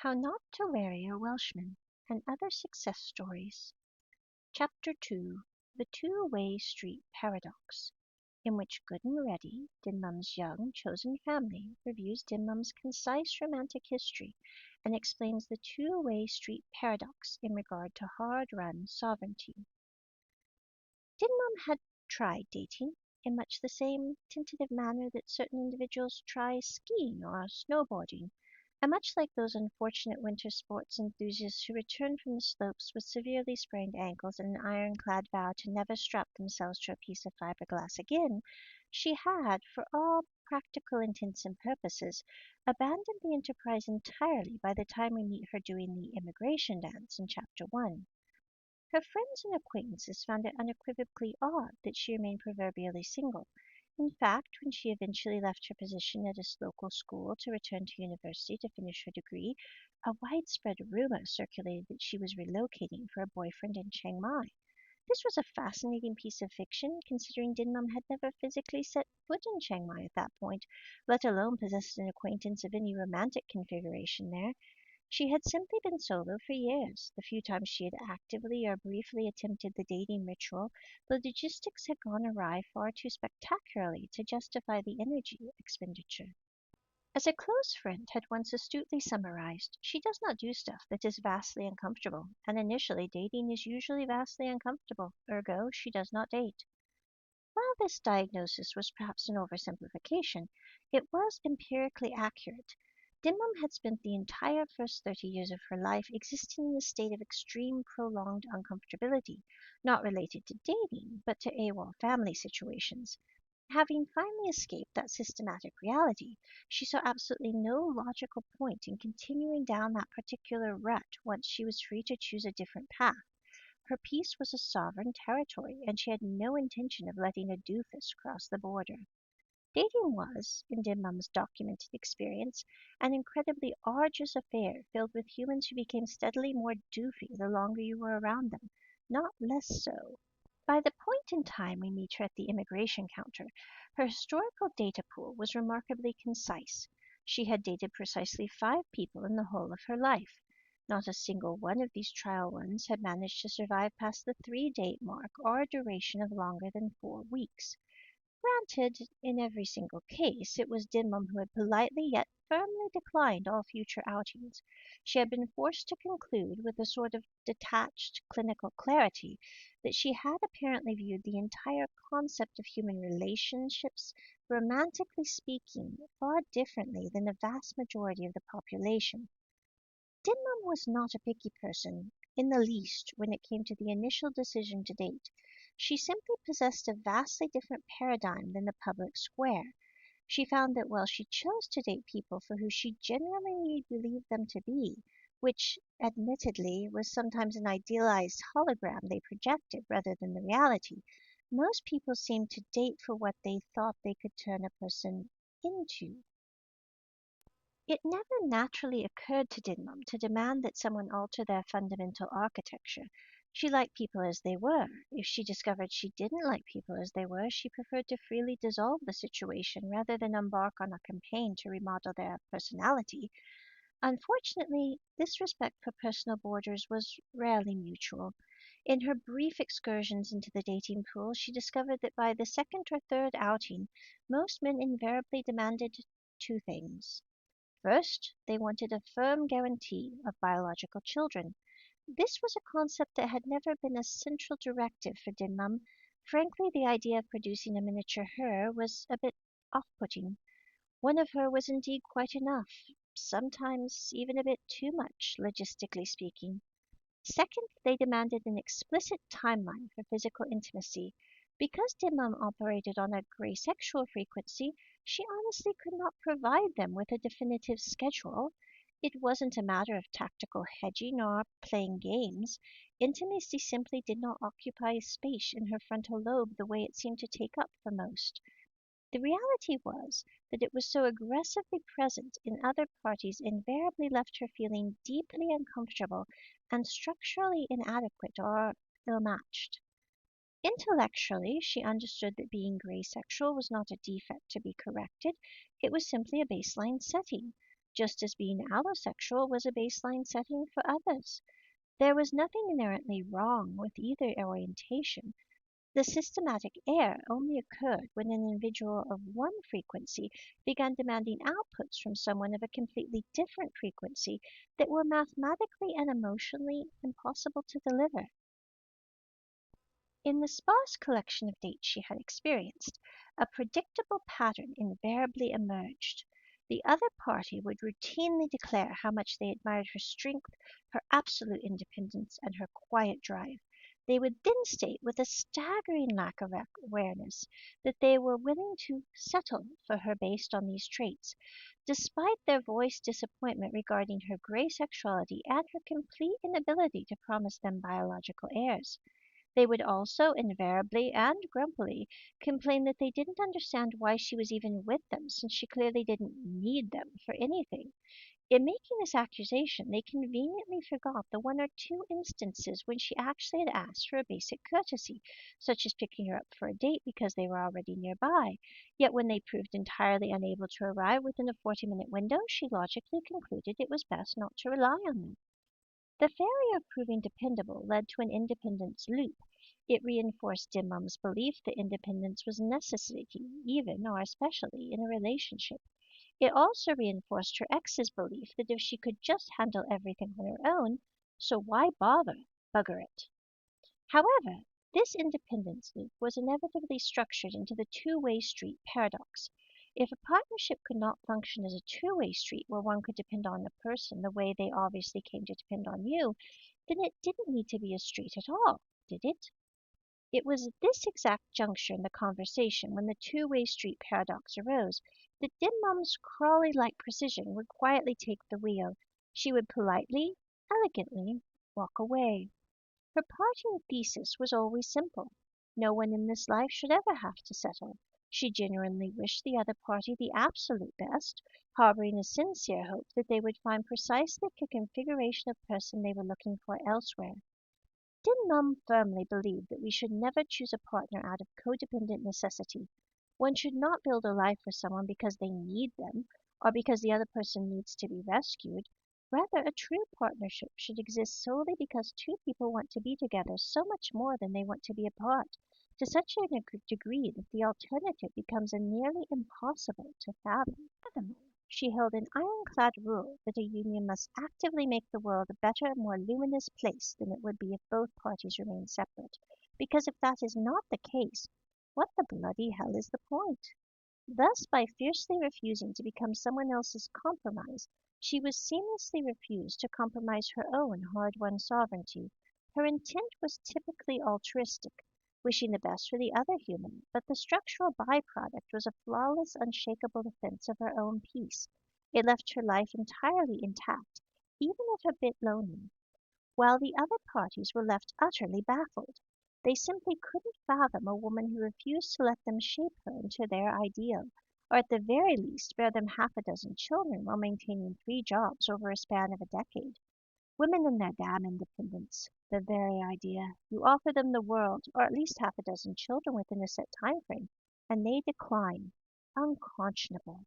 How Not to Weary a Welshman, and Other Success Stories. Chapter 2. The Two-Way Street Paradox, in which Good and Ready, Dinmum's young, chosen family, reviews Dinmum's concise romantic history and explains the two-way street paradox in regard to hard-run sovereignty. Dinmum had tried dating in much the same tentative manner that certain individuals try skiing or snowboarding, and much like those unfortunate winter sports enthusiasts who return from the slopes with severely sprained ankles and an ironclad vow to never strap themselves to a piece of fiberglass again, she had, for all practical intents and purposes, abandoned the enterprise entirely by the time we meet her doing the immigration dance in Chapter 1. Her friends and acquaintances found it unequivocally odd that she remained proverbially single. In fact, when she eventually left her position at a local school to return to university to finish her degree, a widespread rumor circulated that she was relocating for a boyfriend in Chiang Mai. This was a fascinating piece of fiction, considering Dinmum had never physically set foot in Chiang Mai at that point, let alone possessed an acquaintance of any romantic configuration there. She had simply been solo for years. The few times she had actively or briefly attempted the dating ritual, the logistics had gone awry far too spectacularly to justify the energy expenditure. As a close friend had once astutely summarized, she does not do stuff that is vastly uncomfortable, and initially dating is usually vastly uncomfortable, ergo she does not date. While this diagnosis was perhaps an oversimplification, it was empirically accurate. Dinmum had spent the entire first 30 years of her life existing in a state of extreme prolonged uncomfortability, not related to dating, but to AWOL family situations. Having finally escaped that systematic reality, she saw absolutely no logical point in continuing down that particular rut once she was free to choose a different path. Her peace was a sovereign territory, and she had no intention of letting a doofus cross the border. Dating was, in Dinmum's documented experience, an incredibly arduous affair filled with humans who became steadily more doofy the longer you were around them, not less so. By the point in time we meet her at the immigration counter, her historical data pool was remarkably concise. She had dated precisely 5 people in the whole of her life. Not a single one of these trial ones had managed to survive past the 3-date mark or a duration of longer than 4 weeks. Granted, in every single case, it was Dinmum who had politely yet firmly declined all future outings. She had been forced to conclude, with a sort of detached clinical clarity, that she had apparently viewed the entire concept of human relationships, romantically speaking, far differently than the vast majority of the population. Dinmum was not a picky person in the least when it came to the initial decision to date. She simply possessed a vastly different paradigm than the public square. She found that while she chose to date people for who she genuinely believed them to be, which admittedly was sometimes an idealized hologram they projected rather than the reality, most people seemed to date for what they thought they could turn a person into. It never naturally occurred to Dinmum to demand that someone alter their fundamental architecture. She liked people as they were. If she discovered she didn't like people as they were, she preferred to freely dissolve the situation rather than embark on a campaign to remodel their personality. Unfortunately, this respect for personal borders was rarely mutual. In her brief excursions into the dating pool, she discovered that by the second or third outing, most men invariably demanded 2 things. First, they wanted a firm guarantee of biological children. This was a concept that had never been a central directive for Dinmum. Frankly, the idea of producing a miniature her was a bit off-putting. One of her was indeed quite enough, sometimes even a bit too much, logistically speaking. Second, they demanded an explicit timeline for physical intimacy. Because Dimum operated on a gray sexual frequency, she honestly could not provide them with a definitive schedule. It wasn't a matter of tactical hedging or playing games. Intimacy simply did not occupy space in her frontal lobe the way it seemed to take up for most. The reality was that it was so aggressively present in other parties invariably left her feeling deeply uncomfortable and structurally inadequate or ill-matched. Intellectually, she understood that being gray sexual was not a defect to be corrected, it was simply a baseline setting. just as being allosexual was a baseline setting for others. There was nothing inherently wrong with either orientation. The systematic error only occurred when an individual of one frequency began demanding outputs from someone of a completely different frequency that were mathematically and emotionally impossible to deliver. In the sparse collection of dates she had experienced, a predictable pattern invariably emerged. The other party would routinely declare how much they admired her strength, her absolute independence, and her quiet drive. They would then state with a staggering lack of awareness that they were willing to settle for her based on these traits, despite their voiced disappointment regarding her gray sexuality and her complete inability to promise them biological heirs. They would also invariably and grumpily complain that they didn't understand why she was even with them, since she clearly didn't need them for anything. In making this accusation, they conveniently forgot the one or two instances when she actually had asked for a basic courtesy, such as picking her up for a date because they were already nearby. Yet when they proved entirely unable to arrive within a 40-minute window, she logically concluded it was best not to rely on them. The failure of proving dependable led to an independence loop. It reinforced Dim Mum's belief that independence was a necessity, even or especially in a relationship. It also reinforced her ex's belief that if she could just handle everything on her own, so why bother? Bugger it. However, this independence loop was inevitably structured into the two-way street paradox. If a partnership could not function as a two-way street where one could depend on the person the way they obviously came to depend on you, then it didn't need to be a street at all, did it? It was at this exact juncture in the conversation, when the two-way street paradox arose, that Dim Mum's Crawley-like precision would quietly take the wheel. She would politely, elegantly walk away. Her parting thesis was always simple. No one in this life should ever have to settle. She genuinely wished the other party the absolute best, harboring a sincere hope that they would find precisely the configuration of person they were looking for elsewhere. Din Mum firmly believed that we should never choose a partner out of codependent necessity. One should not build a life for someone because they need them, or because the other person needs to be rescued. Rather, a true partnership should exist solely because two people want to be together so much more than they want to be apart, to such a degree that the alternative becomes a nearly impossible to fathom. Furthermore, she held an ironclad rule that a union must actively make the world a better, more luminous place than it would be if both parties remained separate, because if that is not the case, what the bloody hell is the point? Thus, by fiercely refusing to become someone else's compromise, she was seamlessly refused to compromise her own hard-won sovereignty. Her intent was typically altruistic, wishing the best for the other human, but the structural byproduct was a flawless, unshakable defense of her own peace. It left her life entirely intact, even if a bit lonely, while the other parties were left utterly baffled. They simply couldn't fathom a woman who refused to let them shape her into their ideal, or at the very least bear them half a dozen children while maintaining 3 jobs over a span of a decade. Women and their damn independence. The very idea. You offer them the world, or at least half a dozen children within a set time frame, and they decline. Unconscionable.